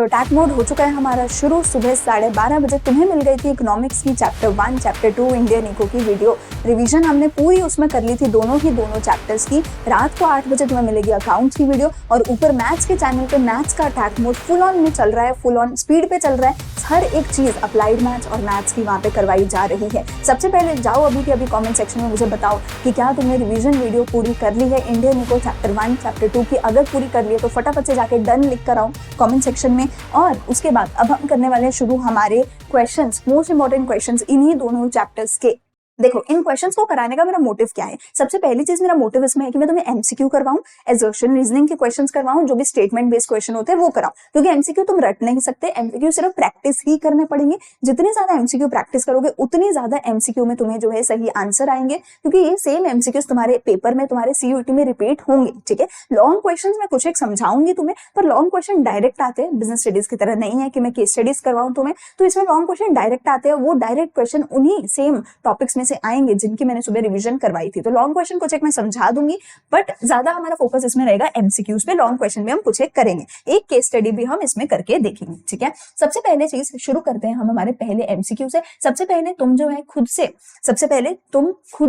तो टैक मोड हो चुका है हमारा शुरू। सुबह 12:30 बजे तुम्हें मिल गई थी इकोनॉमिक्स की चैप्टर 1 चैप्टर 2 इंडियन इको की वीडियो रिवीजन हमने पूरी उसमें कर ली थी, दोनों चैप्टर्स की। रात को 8 बजे तुम्हें मिलेगी अकाउंट्स की वीडियो और ऊपर मैथ्स के चैनल पे मैथ्स का टैक मोड फुल ऑन में चल रहा है, फुल ऑन स्पीड पे चल रहा है। हर एक चीज अप्लाइड मैथ्स और मैथ्स की वहाँ पे करवाई जा रही है। सबसे पहले जाओ अभी के अभी कॉमेंट सेक्शन में मुझे बताओ कि क्या तुमने रिवीजन वीडियो पूरी कर ली है इंडियन इको चैप्टर 1 चैप्टर 2 की। अगर पूरी कर ली है तो फटाफट से जाके डन लिख कर आओ कॉमेंट सेक्शन में। और उसके बाद अब हम करने वाले हैं शुरू हमारे क्वेश्चंस, मोस्ट इंपॉर्टेंट क्वेश्चंस इन्हीं दोनों चैप्टर्स के। देखो इन क्वेश्चंस को कराने का मेरा मोटिव क्या है। सबसे पहली चीज मेरा मोटिव इसमें है कि मैं तुम्हें एमसीक्यू करवाऊं, एजर्शन रीजनिंग के क्वेश्चंस करवाऊं, जो भी स्टेटमेंट बेस्ड क्वेश्चन होते हैं वो कराऊं। क्योंकि एमसीक्यू तुम रट नहीं सकते, एमसीक्यू सिर्फ प्रैक्टिस ही करने पड़ेंगे। जितनी ज्यादा एमसीक्यू प्रैक्टिस करोगे उतनी ज्यादा एमसीक्यू में तुम्हें जो है सही आंसर आएंगे, क्योंकि ये सेम एमसीक्यूज तुम्हारे पेपर में, तुम्हारे सीयूईटी में रिपीट होंगे। ठीक है, लॉन्ग क्वेश्चन में कुछ एक समझाऊंगी तुम्हें, पर लॉन्ग क्वेश्चन डायरेक्ट आते हैं, बिजनेस स्टडीज की तरह नहीं है कि मैं केस स्टडीज करवाऊं तुम्हें। तो इसमें लॉन्ग क्वेश्चन डायरेक्ट आते हैं, वो डायरेक्ट क्वेश्चन उन्हीं सेम टॉपिक्स में से आएंगे जिनकी मैंने सुबह रिवीजन करवाई थी। तो लॉन्ग क्वेश्चन कुछ एक मैं समझा दूंगी, बट ज्यादा हमारा फोकस इसमें रहेगा एमसीक्यूज पे। लॉन्ग क्वेश्चन में हम कुछ एक करेंगे, एक केस स्टडी भी हम इसमें करके देखेंगे। ठीक है, सबसे पहले चीज शुरू करते हैं हम हमारे पहले एमसीक्यू से। सबसे पहले तुम जो है खुद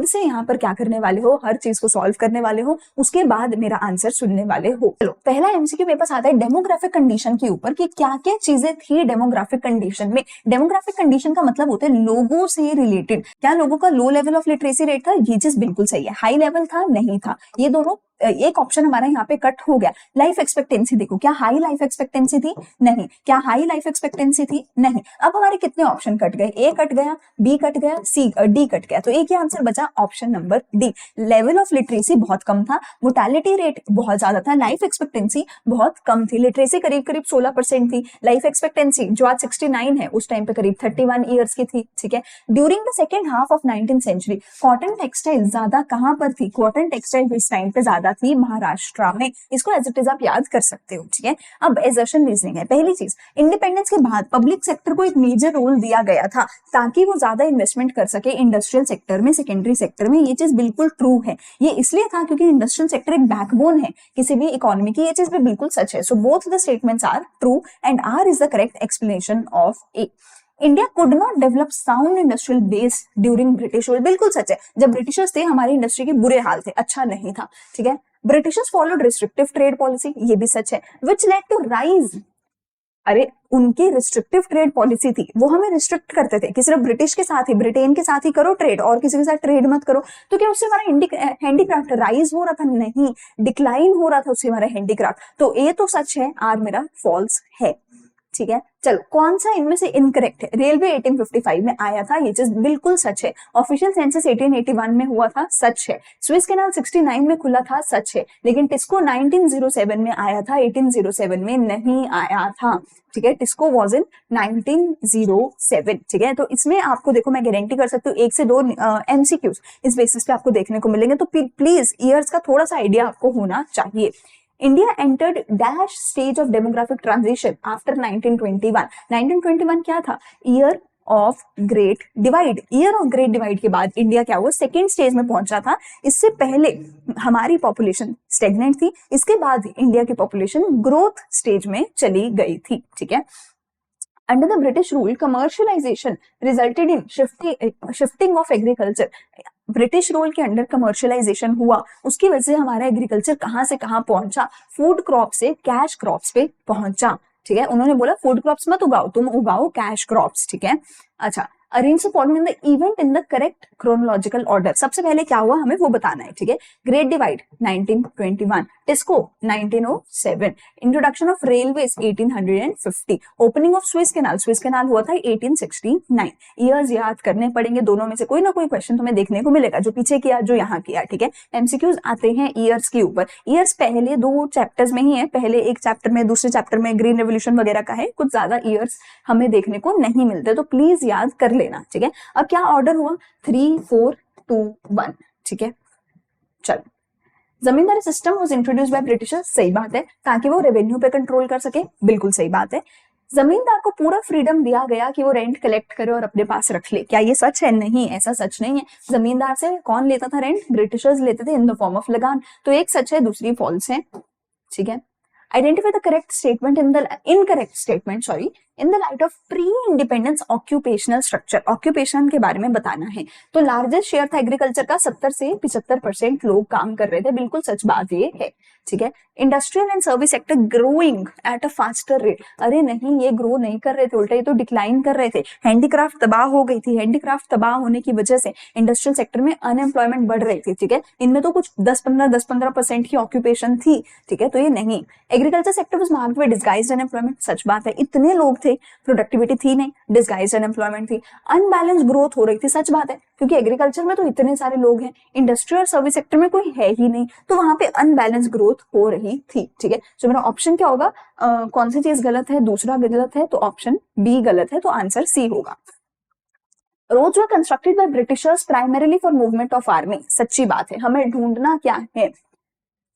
से यहाँ पर क्या करने वाले हो, हर चीज को सॉल्व करने वाले हो, उसके बाद मेरा आंसर सुनने वाले हो। चलो, पहला एमसीक्यू मेरे पास आता है डेमोग्राफिक कंडीशन के ऊपर कि क्या क्या चीजें थी डेमोग्राफिक कंडीशन में। डेमोग्राफिक कंडीशन का मतलब होता है लोगों से रिलेटेड। क्या लोगों का low level of literacy rate था? ये चीज बिल्कुल सही है। हाई लेवल था? नहीं था। ये दोनों एक ऑप्शन हमारा यहाँ पे कट हो गया। लाइफ एक्सपेक्टेंसी देखो, क्या हाई लाइफ एक्सपेक्टेंसी थी? नहीं। क्या हाई लाइफ एक्सपेक्टेंसी थी? नहीं। अब हमारे कितने ऑप्शन कट गए? ए कट गया, बी कट गया, डी कट गया। तो एक ही आंसर बचा option number D. Level of literacy बहुत कम था, मोर्टेलिटी रेट बहुत ज्यादा था, लाइफ एक्सपेक्टेंसी बहुत कम थी। लिटरेसी करीब 16% थी, लाइफ एक्सपेक्टेंसी जो आज 69 है उस टाइम पे करीब 31 ईयर्स की थी। ठीक है, during the second half of 19th century cotton textile ज्यादा कहां पर थी? कॉटन टेक्सटाइल इस टाइम पे ज्यादा थी महाराष्ट्र में। इसको एज इट इज आप याद कर सकते हो। ठीक है, अब एजर्शन रीजनिंग है। पहली चीज, इंडिपेंडेंस के बाद पब्लिक सेक्टर को एक मेजर रोल दिया गया था ताकि वो ज्यादा इन्वेस्टमेंट कर सके इंडस्ट्रियल सेक्टर में, सेकेंडरी सेक्टर में। ये चीज बिल्कुल ट्रू है। ये इसलिए था क्योंकि इंडस्ट्रियल सेक्टर एक बैकबोन है किसी भी इकोनॉमी की। ये चीज भी बिल्कुल सच है। So both the statements are true and R is the correct explanation of A. India could not develop sound industrial base during British rule. बिल्कुल सच है। जब ब्रिटिशर्स थे हमारी इंडस्ट्री के बुरे हाल थे, अच्छा नहीं था। ठीक है, Britishers followed restrictive trade policy, ये भी सच है, विच लेड टू राइज। अरे उनकी रिस्ट्रिक्टिव ट्रेड पॉलिसी थी, वो हमें रिस्ट्रिक्ट करते थे कि सिर्फ ब्रिटिश के साथ ही, ब्रिटेन के साथ ही करो ट्रेड, और किसी के साथ ट्रेड मत करो। तो क्या उससे हमारा हैंडीक्राफ्ट राइज हो रहा था? नहीं, डिक्लाइन हो रहा था उससे हमारा हैंडीक्राफ्ट। तो ए तो सच है, आर मेरा फॉल्स है। ठीक है, चलो कौन सा इनमें से इनकरेक्ट है? रेलवे 1855 में आया था, ये चीज बिल्कुल सच है। ऑफिशियल सेंसस 1881 में हुआ था, सच है। स्विस कैनाल 69 में खुला था, सच है। लेकिन टिस्को 1907 में आया था, 1807 में नहीं आया था। ठीक है, टिस्को वॉज इन 1907। ठीक है, तो इसमें आपको देखो मैं गारंटी कर सकती हूँ 1 से 2 एमसीक्यूज इस बेसिस पे आपको देखने को मिलेंगे। तो प्लीज ईयर्स का थोड़ा सा आइडिया आपको होना चाहिए। India entered dash stage of demographic transition after 1921. 1921 क्या था? Year of great divide. Year of great divide के बाद इंडिया क्या हुआ? सेकेंड स्टेज में पहुंचा था। इससे पहले हमारी पॉपुलेशन स्टेगनेंट थी, इसके बाद इंडिया की पॉपुलेशन ग्रोथ स्टेज में चली गई थी। ठीक है, Under the British rule, commercialization resulted in shifting of agriculture. British rule के अंडर कमर्शियलाइजेशन हुआ, उसकी वजह से हमारा एग्रीकल्चर कहां से कहां पहुंचा? फूड क्रॉप से कैश क्रॉप्स पे पहुंचा। ठीक है, उन्होंने बोला फूड क्रॉप्स मत उगाओ, तुम उगाओ कैश क्रॉप्स। ठीक है, अच्छा, arrange the event in the correct chronological order. सबसे पहले क्या हुआ हमें वो बताना है। ठीक है, great divide 1921, TISCO 1907, introduction of railways 1850, opening of Swiss canal हुआ था 1869। ईयर्स याद करने पड़ेंगे, दोनों में से कोई ना कोई क्वेश्चन तुम्हें देखने को मिलेगा, जो पीछे किया जो यहाँ किया। ठीक है, एमसीक्यूज आते हैं ईयर्स के ऊपर। ईयर्स पहले 2 चैप्टर्स में ही है, पहले एक चैप्टर में, दूसरे चैप्टर में ग्रीन रेवोल्यूशन वगैरह का है, कुछ ज्यादा ईयर्स हमें देखने को नहीं मिलते, तो प्लीज याद कर लेना। ठीक है, अब क्या ऑर्डर हुआ? 3 4 2 1। ठीक है, चलो, zamindari system was introduced by Britishers, सही बात है, ताकि वो रेवेन्यू पे कंट्रोल कर सके, बिल्कुल सही बात है। जमींदार को पूरा फ्रीडम दिया गया कि वो रेंट कलेक्ट करे और अपने पास रख ले, क्या ये सच है? नहीं, ऐसा सच नहीं है। जमींदार से कौन लेता था रेंट? ब्रिटिशर्स लेते थे इन द फॉर्म ऑफ लगान। तो एक सच है, दूसरी फॉल्स है। ठीक है, identify the correct statement in the incorrect statement sorry in the light of pre independence occupational structure. Occupation के बारे में बताना है। तो लार्जेस्ट शेयर था एग्रीकल्चर का, 70 से 75% लोग काम कर रहे थे, बिल्कुल सच बात ये है, ठीक है। Industrial and service sector growing at a faster rate, अरे नहीं ये ग्रो नहीं कर रहे थे, उल्टा ये तो डिक्लाइन कर रहे थे। हैंडीक्राफ्ट तबाह हो गई थी, हैंडीक्राफ्ट तबाह होने की वजह से इंडस्ट्रियल सेक्टर में अनएम्प्लॉयमेंट बढ़ रही थी, ठीक है। इनमें तो कुछ 10-15% की ऑक्यूपेशन थी, ठीक है, तो ये नहीं। Agriculture sector was marked with disguised unemployment, सच बात है, इतने लोग थे, प्रोडक्टिविटी थी नहीं, डिस्गाइज्ड अनएम्प्लॉयमेंट थी। अनबैलेंस ग्रोथ हो रही थी, सच बात है, क्योंकि एग्रीकल्चर में तो इतने सारे लोग हैं, इंडस्ट्री और सर्विस सेक्टर में कोई है ही नहीं, तो वहां पे अनबैलेंस ग्रोथ हो रही थी, ठीक है। तो मेरा ऑप्शन क्या होगा, कौन सी चीज गलत है, दूसरा गलत है, तो ऑप्शन बी गलत है, तो आंसर सी होगा। Roads were constructed by Britishers primarily for movement of army, सच्ची बात है, हमें ढूंढना क्या है।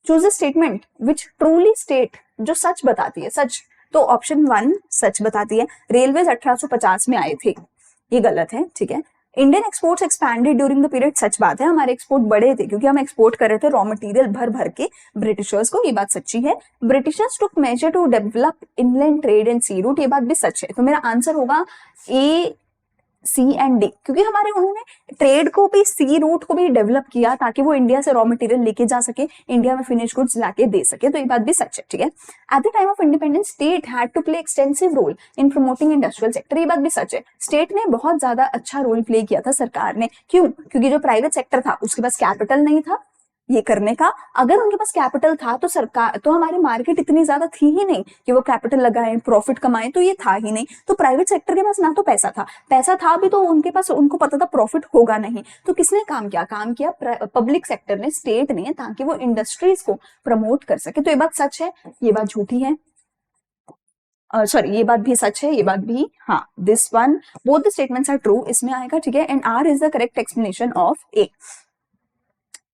Choose a statement which truly state, जो सच बताती है, सच, तो ऑप्शन 1 सच बताती है। रेलवेज 1850 में आए थे, ये गलत है, ठीक है। Indian exports expanded during the period, सच बात है, हमारे एक्सपोर्ट बढ़े थे क्योंकि हम एक्सपोर्ट कर रहे थे रॉ मटेरियल भर भर के ब्रिटिशर्स को, ये बात सच्ची है। Britishers took major to develop inland trade and sea route, ये बात भी सच है, तो मेरा आंसर होगा ए, सी एंड डी, क्योंकि हमारे उन्होंने ट्रेड को भी, सी रूट को भी डेवलप किया ताकि वो इंडिया से रॉ मटेरियल लेके जा सके, इंडिया में फिनिश गुड्स लाके दे सके, तो ये बात भी सच है, ठीक है। At the time of independence state had to play extensive role in promoting industrial sector, ये बात भी सच है, स्टेट ने बहुत ज्यादा अच्छा रोल प्ले किया था, सरकार ने, क्यों, क्योंकि जो प्राइवेट सेक्टर था उसके पास कैपिटल नहीं था ये करने का, अगर उनके पास कैपिटल था तो सरकार, तो हमारी मार्केट इतनी ज्यादा थी ही नहीं कि वो कैपिटल लगाए प्रॉफिट कमाए, तो ये था ही नहीं। तो प्राइवेट सेक्टर के पास ना तो पैसा था, पैसा था भी तो उनके पास, उनको पता था प्रॉफिट होगा नहीं, तो किसने काम किया पब्लिक सेक्टर ने, स्टेट ने, ताकि वो इंडस्ट्रीज को प्रमोट कर सके, तो ये बात सच है, ये बात झूठी है, सॉरी ये बात भी सच है, ये बात भी, हाँ, this one both the statements are true, इसमें आएगा, ठीक है। And R is the correct explanation of A.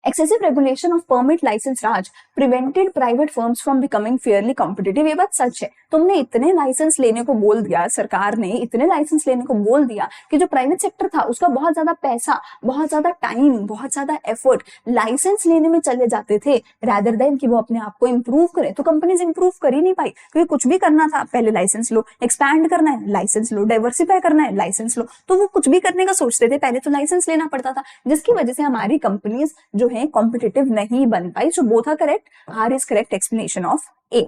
Excessive regulation of permit license raj prevented private firms from becoming fairly competitive, ये बात सच है, तुमने इतने लाइसेंस लेने को बोल दिया, सरकार ने इतने लाइसेंस लेने को बोल दिया कि जो प्राइवेट सेक्टर था उसका बहुत ज्यादा पैसा, बहुत ज्यादा टाइम, बहुत ज्यादा एफर्ट लाइसेंस लेने में चले जाते थे, रादर देन कि वो अपने आप को इंप्रूव करें, तो कंपनीज इंप्रूव कर ही नहीं पाई, क्योंकि कुछ भी करना था पहले लाइसेंस लो, एक्सपैंड करना है लाइसेंस लो, डाइवर्सिफाई करना है लाइसेंस लो, तो वो कुछ भी करने का सोचते थे पहले तो लाइसेंस लेना पड़ता था, जिसकी वजह से हमारी कंपनीज जो है कॉम्पिटिटिव नहीं बन पाई। So both are correct, R is correct explanation of A.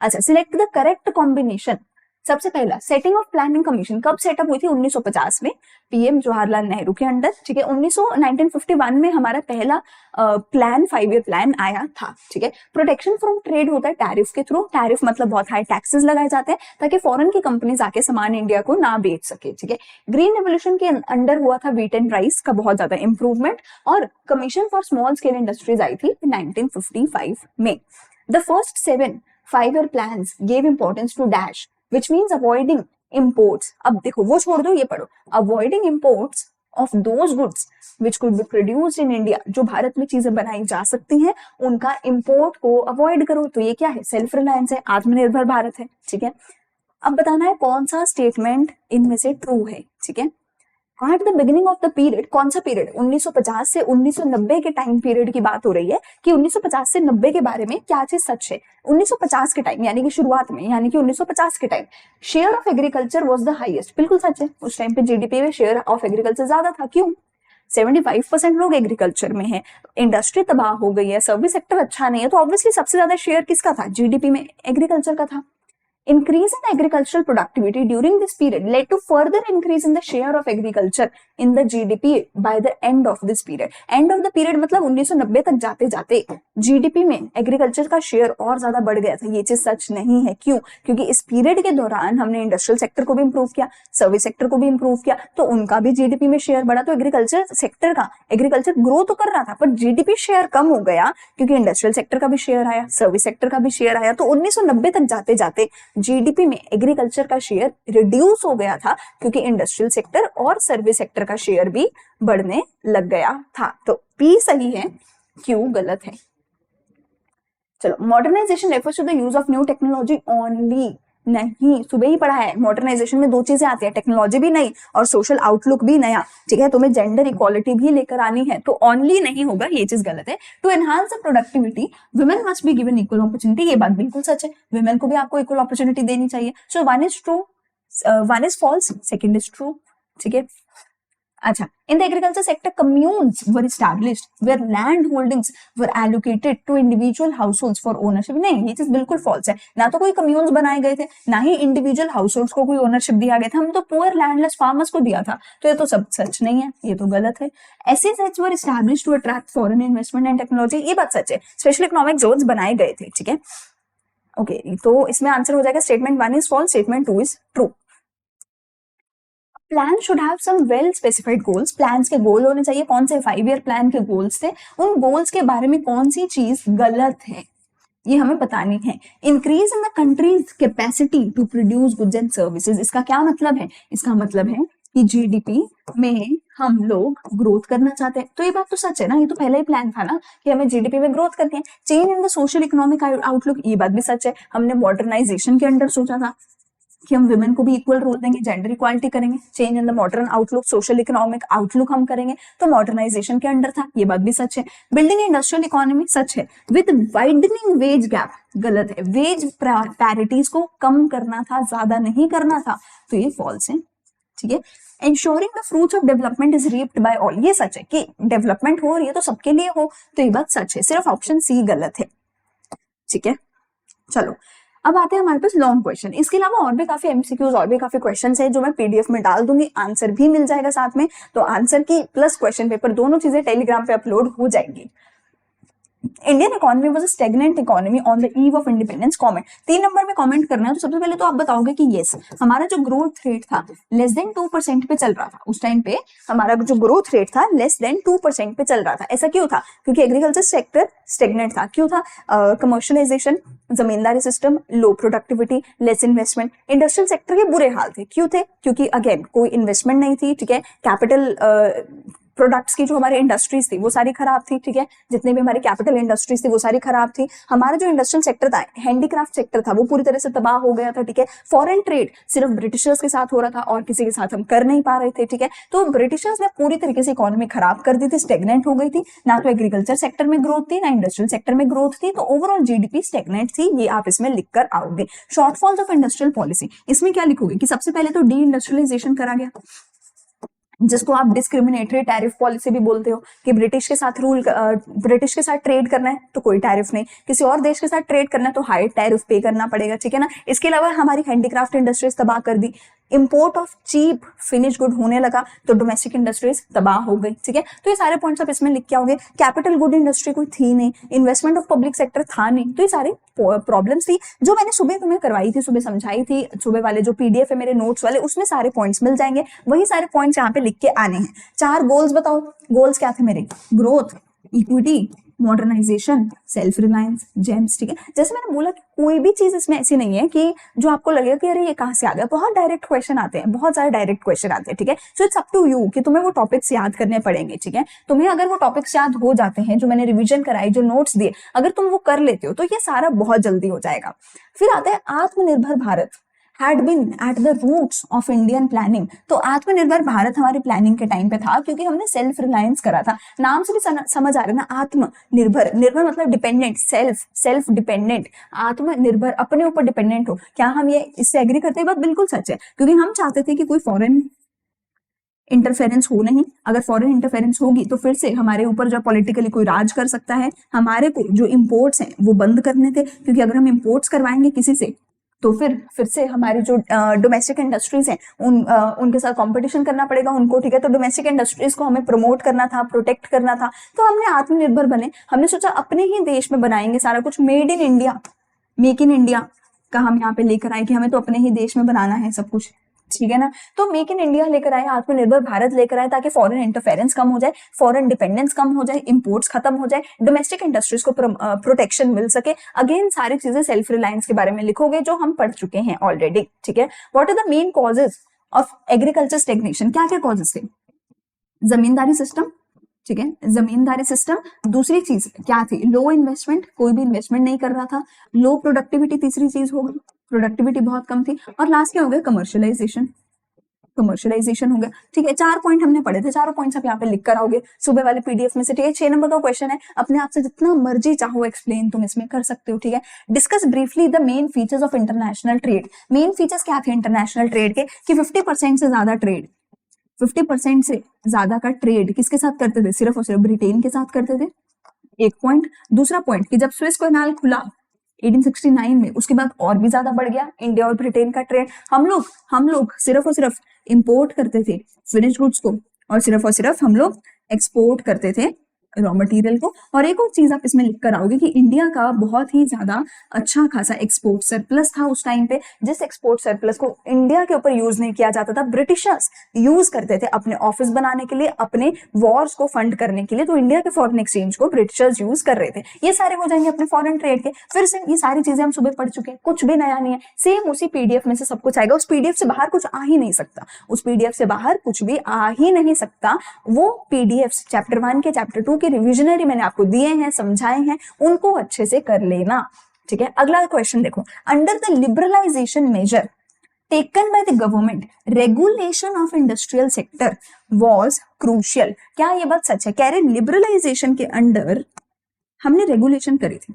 अच्छा, सिलेक्ट द करेक्ट कॉम्बिनेशन। सबसे पहला, सेटिंग ऑफ प्लानिंग कमीशन कब सेटअप हुई थी, 1950 में, पीएम जवाहरलाल नेहरू के अंडर, ठीक है। 1951 में हमारा पहला प्लान, 5 ईयर प्लान आया था, ठीक है। प्रोटेक्शन फ्रॉम ट्रेड होता है टैरिफ के थ्रू, टैरिफ मतलब बहुत हाई टैक्सेस लगाए जाते हैं ताकि फॉरेन की कंपनीज आके सामान इंडिया को ना बेच सके, ठीक है। ग्रीन रेवोल्यूशन के अंडर हुआ था व्हीट एंड राइस का बहुत ज्यादा इंप्रूवमेंट, और commission for small scale industries आई थी 1955 में। The first 7 5-year plans gave importance to dash, which means avoiding imports. अब देखो वो छोड़ दो, ये पढ़ो, avoiding imports of those goods which could be produced in India, जो भारत में चीजें बनाई जा सकती हैं उनका इंपोर्ट को अवॉइड करो, तो ये क्या है, सेल्फ रिलायंस है, आत्मनिर्भर भारत है, ठीक है। अब बताना है कौन सा स्टेटमेंट इनमें से ट्रू है, ठीक है। At the beginning of the period, कौन सा पीरियड, 1950 से 1990 के टाइम पीरियड की बात हो रही है कि 1950 से 90 के बारे में क्या चीज सच है। 1950 के टाइम यानी कि शुरुआत में, यानी कि 1950 के time share of agriculture was the highest, बिल्कुल सच है, उस टाइम पे जीडीपी में शेयर ऑफ एग्रीकल्चर ज्यादा था, क्यों, 75% लोग एग्रीकल्चर में है, इंडस्ट्री तबाह हो गई है, सर्विस सेक्टर अच्छा नहीं है, तो ऑब्वियसली सबसे ज्यादा शेयर किसका था, जीडीपी में एग्रीकल्चर का था। Increase in agricultural productivity during this period led to further increase in the share of agriculture in the GDP by the end of this period. End of the period मतलब 1990 तक जाते जाते GDP में agriculture का share और ज्यादा बढ़ गया था, ये चीज सच नहीं है, क्यों, क्योंकि इस पीरियड के दौरान हमने इंडस्ट्रियल सेक्टर को भी इंप्रूव किया, सर्विस सेक्टर को भी इंप्रूव किया, तो उनका भी जीडीपी में शेयर बढ़ा, तो एग्रीकल्चर सेक्टर का, एग्रीकल्चर ग्रो तो कर रहा था पर जीडीपी शेयर कम हो गया क्योंकि इंडस्ट्रियल सेक्टर का भी शेयर आया, सर्विस सेक्टर का भी शेयर आया, तो 1990 तक जाते जाते जीडीपी में एग्रीकल्चर का शेयर रिड्यूस हो गया था क्योंकि इंडस्ट्रियल सेक्टर और सर्विस सेक्टर का शेयर भी बढ़ने लग गया था। तो पी सही है, क्यू गलत है। चलो, modernization refers to the use of new technology only नहीं, सुबह ही पढ़ा है। मॉडर्नाइजेशन में दो चीजें आती है, टेक्नोलॉजी भी नई और सोशल आउटलुक भी नया, ठीक है। तुम्हें जेंडर इक्वालिटी भी लेकर आनी है, तो ओनली नहीं होगा, ये चीज गलत है। To enhance the productivity women must be given equal opportunity, ये बात बिल्कुल सच है, वुमेन को भी आपको इक्वल अपॉर्चुनिटी देनी चाहिए। So one is true, one is false, second is true, ठीक है। अच्छा, in the agriculture sector, communes were established where land holdings were allocated to individual households for ownership. नहीं, ये चीज बिल्कुल फॉल्स है। ना तो कोई कम्यून्स बनाए गए थे, ना ही इंडिविजुअल हाउसहोल्ड्स को कोई ओनरशिप दिया गया था, हम तो पुअर लैंडलेस फार्मर्स को दिया था। तो ये तो सब सच नहीं है, ये तो गलत है। SEZs were established to attract foreign investment and technology, ये बात सच है। स्पेशल इकोनॉमिक जोन्स बनाए गए थे, ठीक है। ओके, तो इसमें आंसर हो जाएगा statement 1 is false, statement 2 is true. Plan should have some well specified goals, plans के गोल होने चाहिए। कौन से 5 ईयर प्लान के गोल्स थे, उन गोल्स के बारे में कौन सी चीज गलत है ये हमें बतानी है। Increase in the country's capacity to produce goods and services, इसका क्या मतलब है? इसका मतलब है कि जीडीपी में हम लोग ग्रोथ करना चाहते हैं। तो ये बात तो सच है ना, ये तो पहला ही प्लान था ना कि हमें जीडीपी में ग्रोथ करनी है। Change in the social economic outlook, ये बात भी सच है। हमने मॉडर्नाइजेशन के अंडर सोचा था कि हम वुमेन को भी इक्वल रोल देंगे, जेंडर इक्वालिटी करेंगे। Change in the modern outlook, social economic outlook हम करेंगे, तो मॉडर्नाइजेशन के अंडर था, ये बात भी सच है। बिल्डिंग इंडस्ट्रियल इकोनॉमी, सच है। विद वाइडनिंग वेज गैप, गलत है। वेज पैरिटीज को कम करना था, ज्यादा नहीं करना था, तो ये फॉल्स है, ठीक है। Ensuring the fruits of development is reaped by all, ये सच है कि डेवलपमेंट हो रही है तो सबके लिए हो, तो ये बात सच है। सिर्फ ऑप्शन सी गलत है, ठीक है। चलो, अब आते हैं हमारे पास लॉन्ग क्वेश्चन। इसके अलावा और भी काफी एमसीक्यूज और भी काफी क्वेश्चंस हैं जो मैं पीडीएफ में डाल दूंगी, आंसर भी मिल जाएगा साथ में। तो आंसर की प्लस क्वेश्चन पेपर दोनों चीजें टेलीग्राम पे अपलोड हो जाएंगी। Indian economy was a stagnant economy on the eve of independence, comment. 3 number में कमेंट करना है, तो सबसे पहले तो आप बताओगे कि यस, हमारा जो ग्रोथ रेट था लेस देन 2% पे चल रहा था। उस टाइम पे हमारा जो ग्रोथ रेट था लेस देन 2% पे चल रहा था। ऐसा क्यों था? क्योंकि एग्रीकल्चर सेक्टर स्टेगनेंट था। क्यों था? Commercialization, zamindari system, low productivity, less investment. Industrial sector के बुरे हाल थे। क्यों थे? क्योंकि अगेन कोई इन्वेस्टमेंट नहीं थी, ठीक है। कैपिटल प्रोडक्ट्स की जो हमारी इंडस्ट्रीज थी वो सारी खराब थी, ठीक है। जितने भी हमारी कैपिटल इंडस्ट्रीज थी वो सारी खराब थी। हमारा जो इंडस्ट्रियल सेक्टर था, हैंडीक्राफ्ट सेक्टर था, वो पूरी तरह से तबाह हो गया था, ठीक है। फॉरेन ट्रेड सिर्फ ब्रिटिशर्स के साथ हो रहा था और किसी के साथ हम कर नहीं पा रहे थे, ठीक है। तो ब्रिटिशर्स ने पूरी तरीके से इकोनॉमी खराब कर दी थी, स्टेगनेंट हो गई थी। ना तो एग्रीकल्चर सेक्टर में ग्रोथ थी, ना इंडस्ट्रियल सेक्टर में ग्रोथ थी, तो ओवरऑल जीडीपी स्टेगनेंट थी। ये आप इसमें लिख कर आओगे। शॉर्टफॉल्स ऑफ इंडस्ट्रियल पॉलिसी, इसमें क्या लिखोगे कि सबसे पहले तो डी इंडस्ट्रियलाइजेशन करा गया, जिसको आप डिस्क्रिमिनेटरी टैरिफ पॉलिसी भी बोलते हो, कि ब्रिटिश के साथ ट्रेड करना है तो कोई टैरिफ नहीं, किसी और देश के साथ ट्रेड करना है तो हाई टैरिफ पे करना पड़ेगा, ठीक है ना। इसके अलावा हमारी हैंडीक्राफ्ट इंडस्ट्रीज तबाह कर दी, import of cheap finish good होने लगा तो डोमेस्टिक इंडस्ट्रीज तबाह हो गई, ठीक है। तो ये सारे पॉइंट्स आप इसमें लिख के आओगे। कैपिटल गुड इंडस्ट्री कोई थी नहीं, इन्वेस्टमेंट ऑफ पब्लिक सेक्टर था नहीं, तो ये सारी प्रॉब्लम्स थी जो मैंने सुबह तुम्हें करवाई थी, सुबह समझाई थी। सुबह वाले जो पीडीएफ है मेरे नोट्स वाले, उसमें सारे पॉइंट्स मिल जाएंगे। वही सारे पॉइंट्स यहाँ पे लिख के आने हैं। 4 गोल्स बताओ। गोल्स क्या थे मेरे? Growth, equity, modernization, self reliance, जेम्स, ठीक है। जैसे मैंने बोला कि कोई भी चीज इसमें ऐसी नहीं है कि जो आपको लगेगा कि अरे ये कहाँ से आ गया। बहुत डायरेक्ट क्वेश्चन आते हैं, बहुत सारे डायरेक्ट क्वेश्चन आते हैं, ठीक है। So it's up to you कि तुम्हें वो टॉपिक्स याद करने पड़ेंगे, ठीक है। तुम्हें अगर वो टॉपिक्स याद हो जाते हैं जो मैंने रिवीजन कराई, जो नोट्स दिए, अगर तुम वो कर लेते हो तो ये सारा बहुत जल्दी हो जाएगा। फिर आता है आत्मनिर्भर Bharat had been at the roots of Indian planning। तो आत्मनिर्भर भारत हमारी प्लानिंग के टाइम पे था क्योंकि हमने सेल्फ रिलायंस करा था। नाम से भी समझ आ रहा है ना, आत्मनिर्भर, निर्भर मतलब डिपेंडेंट, सेल्फ डिपेंडेंट, आत्मनिर्भर, अपने ऊपर डिपेंडेंट हो। क्या हम ये इससे एग्री करते हैं? बात बिल्कुल सच है, क्योंकि हम चाहते थे कि कोई फॉरेन इंटरफेरेंस हो नहीं। अगर फॉरेन इंटरफेरेंस होगी तो फिर से हमारे ऊपर जो पॉलिटिकली कोई राज कर सकता है। हमारे को जो इंपोर्ट्स हैं वो बंद करने थे, क्योंकि अगर हम इंपोर्ट्स करवाएंगे किसी से तो फिर से हमारी जो डोमेस्टिक इंडस्ट्रीज हैं उनके साथ कंपटीशन करना पड़ेगा उनको, ठीक है। तो डोमेस्टिक इंडस्ट्रीज को हमें प्रमोट करना था, प्रोटेक्ट करना था। तो हमने आत्मनिर्भर बने, हमने सोचा अपने ही देश में बनाएंगे सारा कुछ, made in India, make in India का हम यहाँ पे लेकर आए कि हमें तो अपने ही देश में बनाना है सब कुछ, ठीक है ना। तो मेक इन इंडिया लेकर आए, आत्मनिर्भर भारत लेकर आए, ताकि फॉरेन इंटरफेरेंस कम हो जाए, फॉरेन डिपेंडेंस कम हो जाए, इंपोर्ट्स खत्म हो जाए, डोमेस्टिक इंडस्ट्रीज को प्रोटेक्शन मिल सके। अगेन सारी चीजें सेल्फ रिलायंस के बारे में लिखोगे जो हम पढ़ चुके हैं ऑलरेडी, ठीक है। What are the main causes of agriculture stagnation? क्या क्या कॉजेज थे? जमींदारी सिस्टम, ठीक है, जमींदारी सिस्टम। दूसरी चीज क्या थी? लो इन्वेस्टमेंट, कोई भी इन्वेस्टमेंट नहीं कर रहा था। लो प्रोडक्टिविटी तीसरी चीज होगी, प्रोडक्टिविटी बहुत कम थी। और लास्ट क्या हो गया, कमर्शियलाइजेशन, कमर्शियलाइजेशन हो गया। ठीक है, 4 पॉइंट हमने पढ़े थे, चारों पॉइंट्स आप यहाँ पे लिख कर आओगे सुबह वाले पीडीएफ में से। ठीक है, 6 नंबर का क्वेश्चन है, अपने आप से जितना मर्जी चाहो एक्सप्लेन तुम इसमें कर सकते हो। ठीक है, discuss briefly the main features of international trade. Main features क्या थे इंटरनेशनल ट्रेड के, कि 50% से ज्यादा ट्रेड, 50% से ज्यादा का ट्रेड किसके साथ करते थे, सिर्फ और सिर्फ ब्रिटेन के साथ करते थे, एक पॉइंट। दूसरा पॉइंट कि जब स्विस कैनाल खुला 1869 में, उसके बाद और भी ज्यादा बढ़ गया इंडिया और ब्रिटेन का ट्रेड। हम लोग सिर्फ और सिर्फ इंपोर्ट करते थे फिनिश गुड्स को, और सिर्फ हम लोग एक्सपोर्ट करते थे रॉ मटेरियल को। और एक और चीज आप इसमें लिख कर आओगे कि इंडिया का बहुत ही ज्यादा अच्छा खासा एक्सपोर्ट सरप्लस था उस टाइम पे, जिस एक्सपोर्ट सरप्लस को इंडिया के ऊपर यूज नहीं किया जाता था, ब्रिटिशर्स यूज करते थे अपने ऑफिस बनाने के लिए, अपने वॉर्स को फंड करने के लिए। तो इंडिया के फॉरेन एक्सचेंज को ब्रिटिशर्स यूज कर रहे थे। ये सारे हो जाएंगे अपने फॉरेन ट्रेड के। फिर से ये सारी चीजें हम सुबह पढ़ चुके हैं, कुछ भी नया नहीं है, सेम उसी पीडीएफ में से सब कुछ आएगा। उस पीडीएफ से बाहर कुछ आ ही नहीं सकता, उस पीडीएफ से बाहर कुछ भी आ ही नहीं सकता। वो पीडीएफ चैप्टर 1 के चैप्टर 2 के रिविजनरी मैंने आपको दिए हैं, समझाए हैं, उनको अच्छे से कर लेना। ठीक है, अगला क्वेश्चन देखो, under the liberalization measure taken by the government regulation of industrial sector was crucial. क्या ये बात सच है, कह रहे लिबरलाइजेशन के अंडर हमने रेगुलेशन करी थी,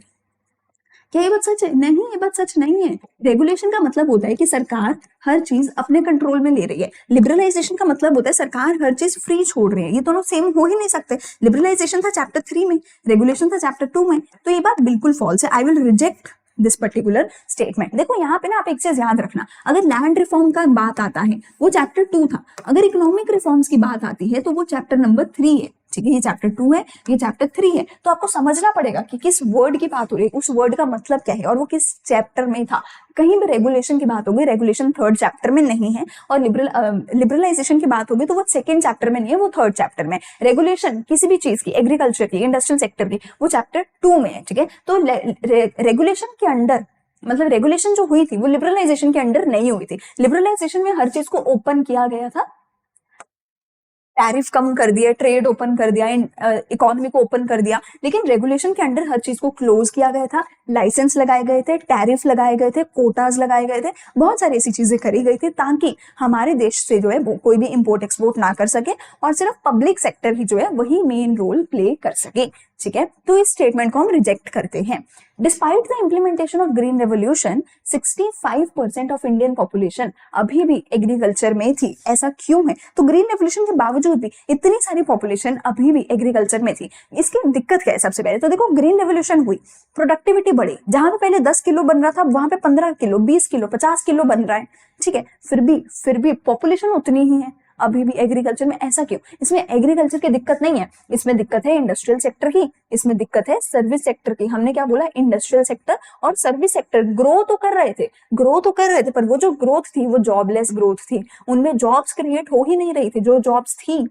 क्या ये बात सच है? नहीं, ये बात सच नहीं है। रेगुलेशन का मतलब होता है कि सरकार हर चीज अपने कंट्रोल में ले रही है, लिबरलाइजेशन का मतलब होता है सरकार हर चीज फ्री छोड़ रही है। ये दोनों सेम हो ही नहीं सकते। लिबरलाइजेशन था चैप्टर 3 में, रेगुलेशन था चैप्टर 2 में, तो ये बात बिल्कुल फॉल्स है। I will reject this particular statement. देखो यहाँ पे ना आप एक चीज याद रखना, अगर लैंड रिफॉर्म का बात आता है वो चैप्टर 2 था, अगर इकोनॉमिक रिफॉर्म्स की बात आती है तो वो चैप्टर नंबर 3 है। ठीक है, ये चैप्टर 2 है, ये चैप्टर 3 है। तो आपको समझना पड़ेगा कि किस वर्ड की बात हो रही है, उस वर्ड का मतलब क्या है, और वो किस चैप्टर में था। कहीं भी रेगुलेशन की बात होगी, रेगुलेशन 3rd चैप्टर में नहीं है, और लिबरलाइजेशन की बात होगी तो वो 2nd चैप्टर में नहीं है, वो 3rd चैप्टर में। रेगुलेशन किसी भी चीज की, एग्रीकल्चर की, इंडस्ट्रियल सेक्टर की, वो चैप्टर 2 में है। ठीक है, तो रेगुलेशन के अंडर, मतलब रेगुलेशन जो हुई थी वो लिबरलाइजेशन के अंडर नहीं हुई थी। लिबरलाइजेशन में हर चीज को ओपन किया गया था, टैरिफ कम कर दिया, ट्रेड ओपन कर दिया, इकोनॉमी को ओपन कर दिया। लेकिन रेगुलेशन के अंडर हर चीज को क्लोज किया गया था, लाइसेंस लगाए गए थे, टैरिफ लगाए गए थे, कोटाज लगाए गए थे, बहुत सारी ऐसी चीजें करी गई थी ताकि हमारे देश से जो है वो कोई भी इंपोर्ट एक्सपोर्ट ना कर सके, और सिर्फ पब्लिक सेक्टर ही जो है वही मेन रोल प्ले कर सके। ठीक है, तो इस स्टेटमेंट को हम रिजेक्ट करते हैं। Despite the implementation of green revolution 65% of Indian population अभी भी एग्रीकल्चर में थी। ऐसा क्यों है? तो ग्रीन रेवोल्यूशन के बावजूद भी इतनी सारी पॉपुलेशन अभी भी एग्रीकल्चर में थी। इसकी दिक्कत क्या है? सबसे पहले तो देखो, ग्रीन रेवोल्यूशन हुई, प्रोडक्टिविटी बढ़ी, जहां पे पहले 10 किलो बन रहा था वहां पे 15 किलो, 20 किलो, 50 किलो बन रहा है। ठीक है, फिर भी पॉपुलेशन उतनी ही है अभी भी एग्रीकल्चर में। ऐसा क्यों? इसमें एग्रीकल्चर की दिक्कत नहीं है, इसमें दिक्कत है इंडस्ट्रियल सेक्टर की, इसमें दिक्कत है सर्विस सेक्टर की। हमने क्या बोला? इंडस्ट्रियल सेक्टर और सर्विस सेक्टर ग्रो तो कर रहे थे, पर वो जो ग्रोथ थी वो जॉबलेस ग्रोथ थी, उनमें जॉब्स क्रिएट हो ही नहीं रही थी। जो जॉब्स थी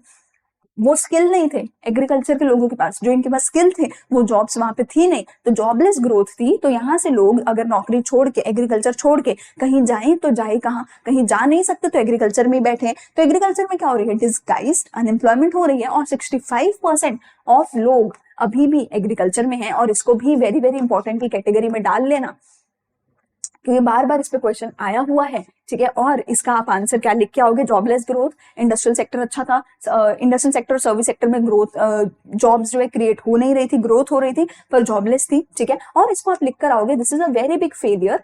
वो स्किल नहीं थे एग्रीकल्चर के लोगों के पास, जो इनके पास स्किल थे वो जॉब्स वहां पे थी नहीं, तो जॉबलेस ग्रोथ थी। तो यहाँ से लोग अगर नौकरी छोड़ के, एग्रीकल्चर छोड़ के कहीं जाएं तो जाए कहाँ? कहीं जा नहीं सकते तो एग्रीकल्चर में बैठे। तो एग्रीकल्चर में क्या हो रही है? डिस्गाइज्ड अनएम्प्लॉयमेंट हो रही है, और 65% ऑफ लोग अभी भी एग्रीकल्चर में है। और इसको भी वेरी वेरी इंपॉर्टेंट की कैटेगरी में डाल लेना, क्योंकि बार बार इस पे क्वेश्चन आया हुआ है। ठीक है, और इसका आप आंसर क्या लिख के आओगे? जॉबलेस ग्रोथ, इंडस्ट्रियल सेक्टर अच्छा था, इंडस्ट्रियल सेक्टर सर्विस सेक्टर में ग्रोथ, जॉब्स जो है क्रिएट हो नहीं रही थी, ग्रोथ हो रही थी पर जॉबलेस थी। ठीक है, और इसको आप लिख कर आओगे, this is a very big failure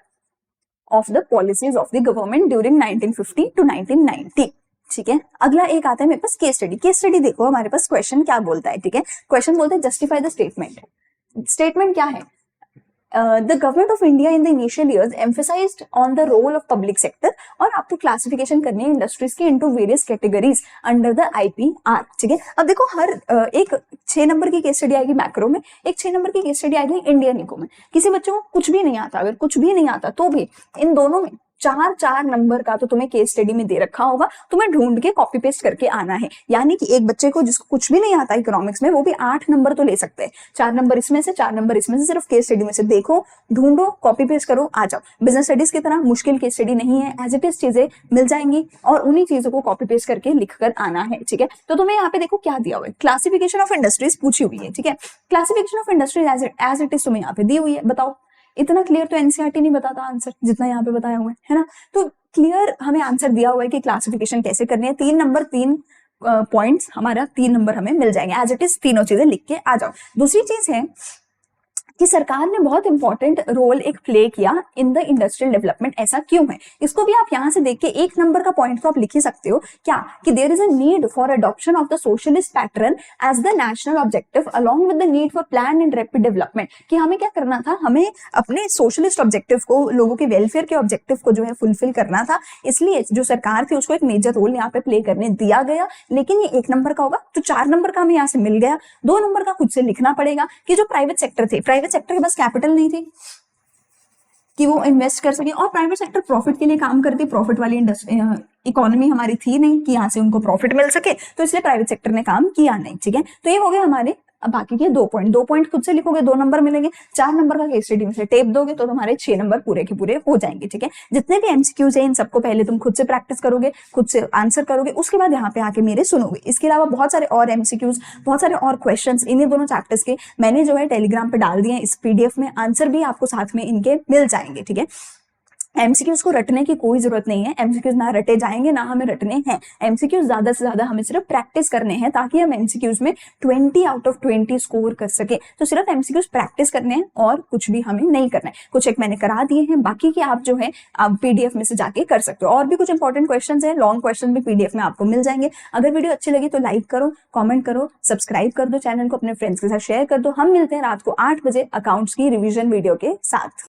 of the policies of the government during 1950 to 1990। ठीक है, अगला एक आता है मेरे पास केस स्टडी। केस स्टडी देखो हमारे पास क्वेश्चन क्या बोलता है। ठीक है, क्वेश्चन बोलता है जस्टिफाई द स्टेटमेंट। स्टेटमेंट क्या है? The government of India in the initial years emphasized on the role of public sector, और आपको क्लासिफिकेशन करनी है इंडस्ट्रीज की into various categories under the IPR। ठीक है, अब देखो हर एक 6 नंबर की केस स्टडी आएगी मैक्रो में, एक 6 नंबर की केस स्टडी आएगी इंडियन इको में। किसी बच्चों को कुछ भी नहीं आता, अगर कुछ भी नहीं आता तो भी इन दोनों में 4 नंबर का तो तुम्हें केस स्टडी में दे रखा होगा, तुम्हें ढूंढ के कॉपी पेस्ट करके आना है। यानी कि एक बच्चे को जिसको कुछ भी नहीं आता इकोनॉमिक्स में, वो भी 8 नंबर तो ले सकते हैं। 4 नंबर इसमें से, 4 नंबर इसमें से, सिर्फ केस स्टडी में से देखो, ढूंढो, कॉपी पेस्ट करो, आ जाओ। बिजनेस स्टडीज की तरह मुश्किल केस स्टडी नहीं है, एज इट इज चीजें मिल जाएंगी और उन्हीं चीजों को कॉपी पेस्ट करके लिख कर आना है। ठीक है, तो तुम्हें यहाँ पे देखो क्या दिया हुआ है, क्लासिफिकेशन ऑफ इंडस्ट्रीज पूछी हुई है। ठीक है, classification of industries as it is तुम्हें यहाँ पे दी हुई है। बताओ इतना क्लियर तो एनसीईआरटी नहीं बताता आंसर जितना यहाँ पे बताया हुआ है ना। तो क्लियर हमें आंसर दिया हुआ है कि क्लासिफिकेशन कैसे करनी है। 3 नंबर 3 पॉइंट्स, हमारा 3 नंबर हमें मिल जाएंगे। एज इट इज तीनों चीजें लिख के आ जाओ। दूसरी चीज है कि सरकार ने बहुत इंपॉर्टेंट रोल एक प्ले किया इन द इंडस्ट्रियल डेवलपमेंट। ऐसा क्यों है, इसको भी आप यहाँ से देख के 1 नंबर का पॉइंट तो आप लिख ही सकते हो क्या, कि there is a need for adoption of the socialist pattern as the national objective along with the need for plan and rapid development. कि हमें क्या करना था, हमें अपने सोशलिस्ट ऑब्जेक्टिव को, लोगों के वेलफेयर के ऑब्जेक्टिव को जो है फुलफिल करना था। इसलिए जो सरकार थी उसको एक मेजर रोल यहाँ पे प्ले करने दिया गया। लेकिन ये 1 नंबर का होगा तो 4 नंबर का हमें यहाँ से मिल गया। 2 नंबर का खुद से लिखना पड़ेगा कि जो प्राइवेट सेक्टर थे, प्राइवेट सेक्टर के पास कैपिटल नहीं थी कि वो इन्वेस्ट कर सके, और प्राइवेट सेक्टर प्रॉफिट के लिए काम करती, प्रॉफिट वाली इकोनॉमी हमारी थी नहीं कि यहाँ से उनको प्रॉफिट मिल सके, तो इसलिए प्राइवेट सेक्टर ने काम किया नहीं। ठीक है, तो ये हो गया हमारे। अब बाकी के 2 पॉइंट, 2 पॉइंट खुद से लिखोगे 2 नंबर मिलेंगे। 4 नंबर का केस स्टडी में से टेप दोगे तो तुम्हारे 6 नंबर पूरे के पूरे हो जाएंगे। ठीक है, जितने भी एमसीक्यूज है इन सबको पहले तुम खुद से प्रैक्टिस करोगे, खुद से आंसर करोगे, उसके बाद यहाँ पे आके मेरे सुनोगे। इसके अलावा बहुत सारे और एमसीक्यूज, बहुत सारे और क्वेश्चंस इन्हीं दोनों चैप्टर्स के मैंने जो है टेलीग्राम पे डाल दिए हैं। इस पीडीएफ में आंसर भी आपको साथ में इनके मिल जाएंगे। ठीक है, एमसीक्यूज को रटने की कोई जरूरत नहीं है, एमसीक्यूज ना रटे जाएंगे ना हमें रटने हैं। एमसीक्यूज ज्यादा से ज्यादा हमें सिर्फ प्रैक्टिस करने हैं ताकि हम एमसीक्यूज में 20 आउट ऑफ 20 स्कोर कर सके। तो सिर्फ एमसीक्यूज प्रैक्टिस करने हैं और कुछ भी हमें नहीं करना है। कुछ एक मैंने करा दिए हैं, बाकी के आप जो है आप पीडीएफ में से जाके कर सकते हो। और भी कुछ इंपॉर्टेंट क्वेश्चन है, लॉन्ग क्वेश्चन भी पीडीएफ में आपको मिल जाएंगे। अगर वीडियो अच्छी लगी तो लाइक करो, कॉमेंट करो, सब्सक्राइब कर दो चैनल को, अपने फ्रेंड्स के साथ शेयर कर दो। हम मिलते हैं रात को 8 बजे अकाउंट्स की रिविजन वीडियो के साथ।